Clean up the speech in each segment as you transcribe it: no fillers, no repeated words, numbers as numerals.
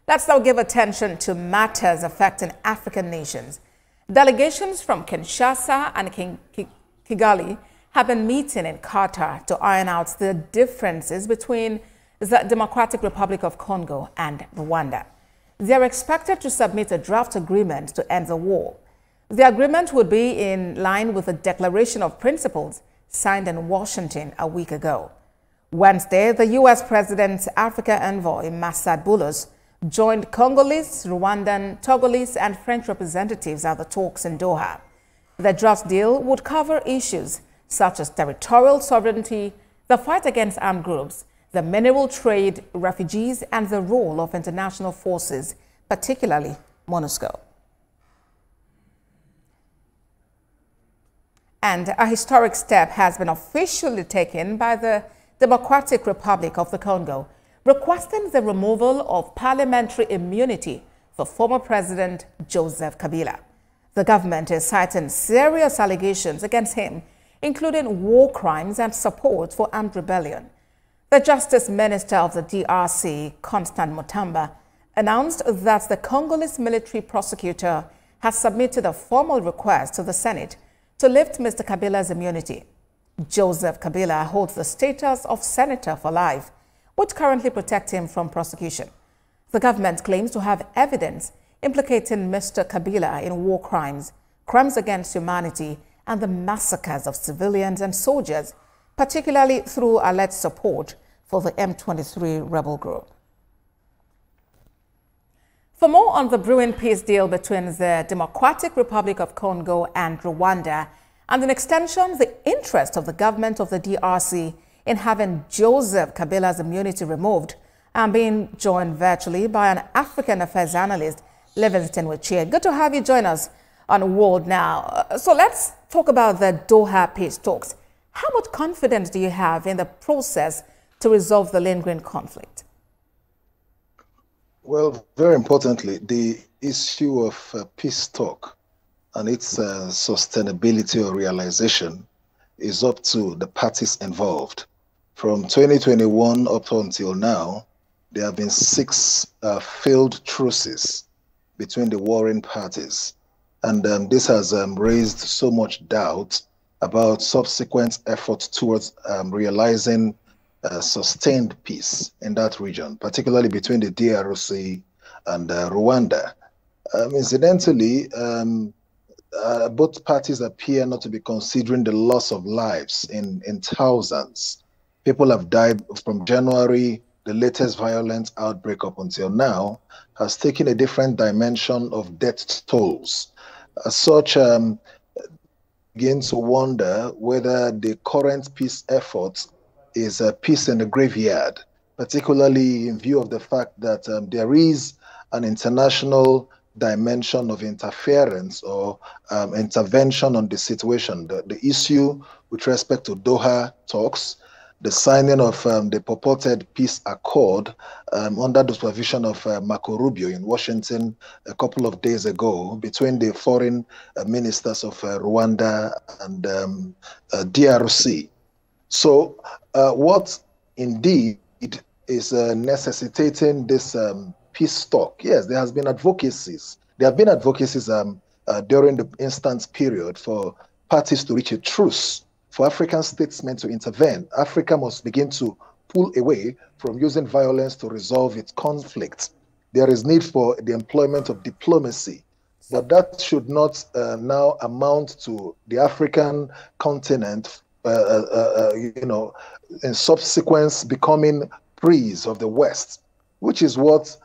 Let's now give attention to matters affecting African nations. Delegations from Kinshasa and Kigali have been meeting in Qatar to iron out the differences between the Democratic Republic of Congo and Rwanda. They are expected to submit a draft agreement to end the war. The agreement would be in line with the Declaration of Principles signed in Washington a week ago. Wednesday, the U.S. President's Africa envoy, Massad Boulos, joined Congolese, Rwandan, Togolese, and French representatives at the talks in Doha. The draft deal would cover issues such as territorial sovereignty, the fight against armed groups, the mineral trade, refugees, and the role of international forces, particularly MONUSCO. And a historic step has been officially taken by the Democratic Republic of the Congo, requesting the removal of parliamentary immunity for former President Joseph Kabila. The government is citing serious allegations against him, including war crimes and support for armed rebellion. The Justice Minister of the DRC, Constant Mutamba, announced that the Congolese military prosecutor has submitted a formal request to the Senate to lift Mr. Kabila's immunity. Joseph Kabila holds the status of senator for life, which currently protects him from prosecution. The government claims to have evidence implicating Mr. Kabila in war crimes, crimes against humanity, and the massacres of civilians and soldiers, particularly through alleged support for the M23 rebel group. For more on the brewing peace deal between the Democratic Republic of Congo and Rwanda, and in extension, the interest of the government of the DRC in having Joseph Kabila's immunity removed, I'm being joined virtually by an African affairs analyst, Livingston Wachia. Good to have you join us on World Now. So let's talk about the Doha peace talks. How much confidence do you have in the process to resolve the lingering conflict? Well, very importantly, the issue of peace talk and its sustainability or realization is up to the parties involved. From 2021 up until now, there have been 6 failed truces between the warring parties. And this has raised so much doubt about subsequent efforts towards realizing sustained peace in that region, particularly between the DRC and Rwanda. Incidentally, both parties appear not to be considering the loss of lives in thousands. People have died from January. The latest violent outbreak up until now has taken a different dimension of death tolls. As such, begin to wonder whether the current peace effort is a peace in the graveyard, particularly in view of the fact that there is an international dimension of interference or intervention on the situation. The issue with respect to Doha talks, the signing of the purported peace accord under the supervision of Marco Rubio in Washington a couple of days ago between the foreign ministers of Rwanda and DRC. So what indeed is necessitating this peace talk? Yes, there has been advocacies. There have been advocacies during the instance period for parties to reach a truce, for African statesmen to intervene. Africa must begin to pull away from using violence to resolve its conflict. There is need for the employment of diplomacy. But that should not now amount to the African continent in subsequence becoming prey of the West, which is what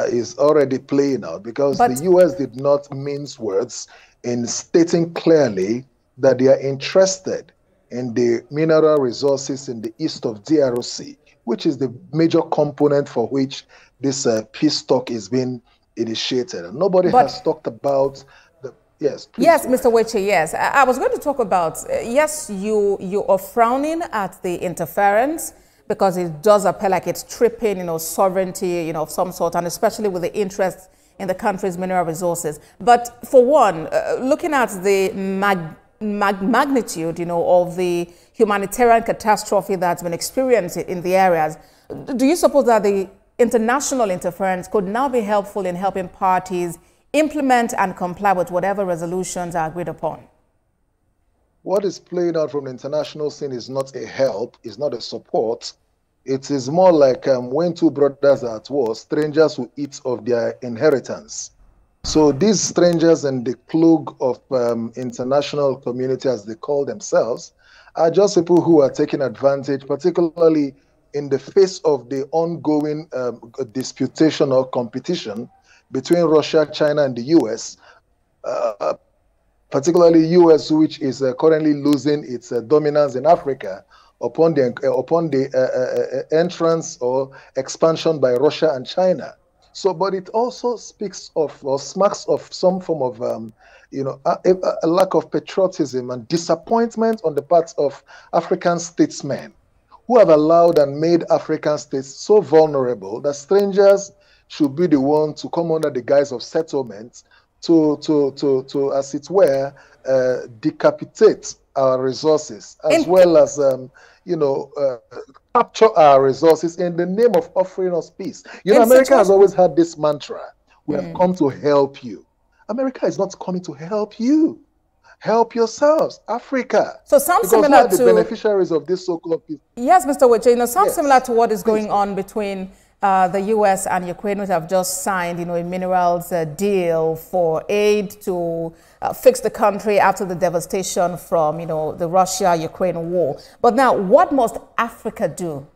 is already playing out, because the U.S. did not mince words in stating clearly that they are interested in the mineral resources in the east of DRC, which is the major component for which this peace talk is being initiated. And nobody has talked about the... Yes, please. Yes, Mr. Weche, yes. I was going to talk about, yes, you are frowning at the interference because it does appear like it's tripping, sovereignty, of some sort, and especially with the interest in the country's mineral resources. But for one, looking at the magnitude, of the humanitarian catastrophe that's been experienced in the areas, do you suppose that the international interference could now be helpful in helping parties implement and comply with whatever resolutions are agreed upon? What is playing out from the international scene is not a help, is not a support. It is more like when two brothers are at war, strangers who eat of their inheritance. So these strangers in the cloak of international community, as they call themselves, are just people who are taking advantage, particularly in the face of the ongoing disputation or competition between Russia, China, and the U.S., particularly U.S., which is currently losing its dominance in Africa upon the entrance or expansion by Russia and China. So, but it also speaks of or smacks of some form of, a lack of patriotism and disappointment on the part of African statesmen who have allowed and made African states so vulnerable that strangers should be the one to come under the guise of settlement to as it were, decapitate our resources, as well as, capture our resources in the name of offering us peace. You know, America has always had this mantra: we have come to help you. America is not coming to help you. Help yourselves, Africa. So sounds similar to the beneficiaries of this so-called peace. Yes, Mr. Wiche, sounds similar to what is going on between the U.S. and Ukraine, which have just signed, a minerals deal for aid to fix the country after the devastation from, the Russia-Ukraine war. But now, what must Africa do?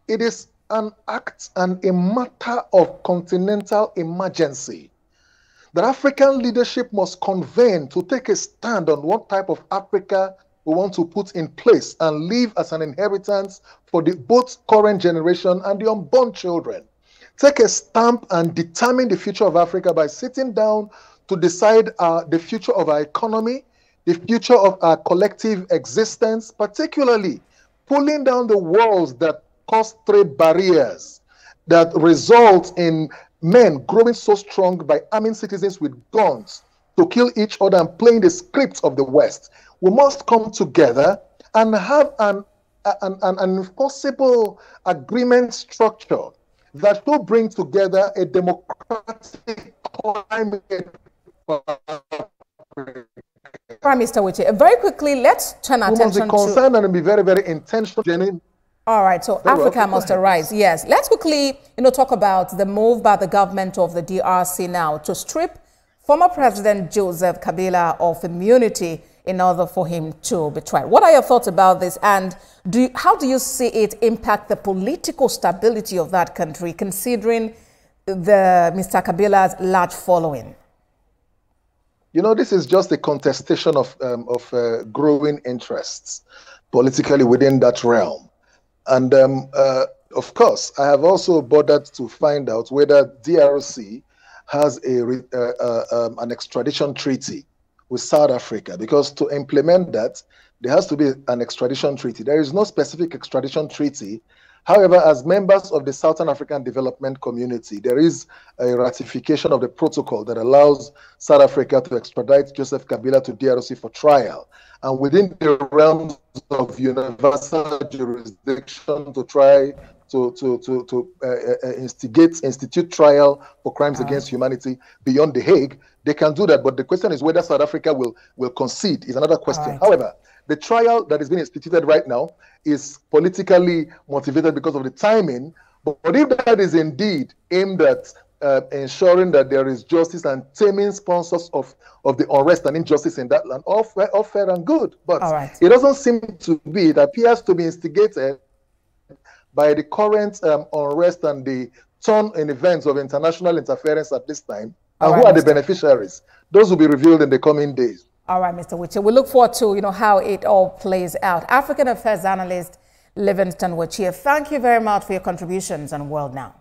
It is an act and a matter of continental emergency that African leadership must convene to take a stand on what type of Africa we want to put in place and leave as an inheritance for the both current generation and the unborn children. Take a stamp and determine the future of Africa by sitting down to decide the future of our economy, the future of our collective existence, particularly pulling down the walls that cause trade barriers, that result in men growing so strong by arming citizens with guns to kill each other and playing the script of the West. We must come together and have an enforceable agreement structure that will bring together a democratic climate. Prime Minister Wiche, very quickly, let's turn our attention to... We must be concerned and be very, very intentional. All right, so Africa must arise. Yes, let's quickly, talk about the move by the government of the DRC now to strip former President Joseph Kabila of immunity in order for him to be tried. What are your thoughts about this, and how do you see it impact the political stability of that country, considering Mr. Kabila's large following? This is just a contestation of growing interests politically within that realm. And of course, I have also bothered to find out whether DRC has an extradition treaty with South Africa, because to implement that, there has to be an extradition treaty. There is no specific extradition treaty. However, as members of the Southern African Development Community, there is a ratification of the protocol that allows South Africa to extradite Joseph Kabila to DRC for trial. And within the realms of universal jurisdiction to try to institute trial for crimes against humanity beyond The Hague, they can do that. But the question is whether South Africa will concede is another question. However, the trial that is being instituted right now is politically motivated because of the timing. But if that is indeed aimed at ensuring that there is justice and taming sponsors of the unrest and injustice in that land, all fair and good. But it doesn't seem to be. It appears to be instigated by the current unrest and the turn in events of international interference at this time. And who are the beneficiaries? Those will be revealed in the coming days. All right, Mr. Wiche, we look forward to how it all plays out. African affairs analyst Livingston Wiche, thank you very much for your contributions on World Now.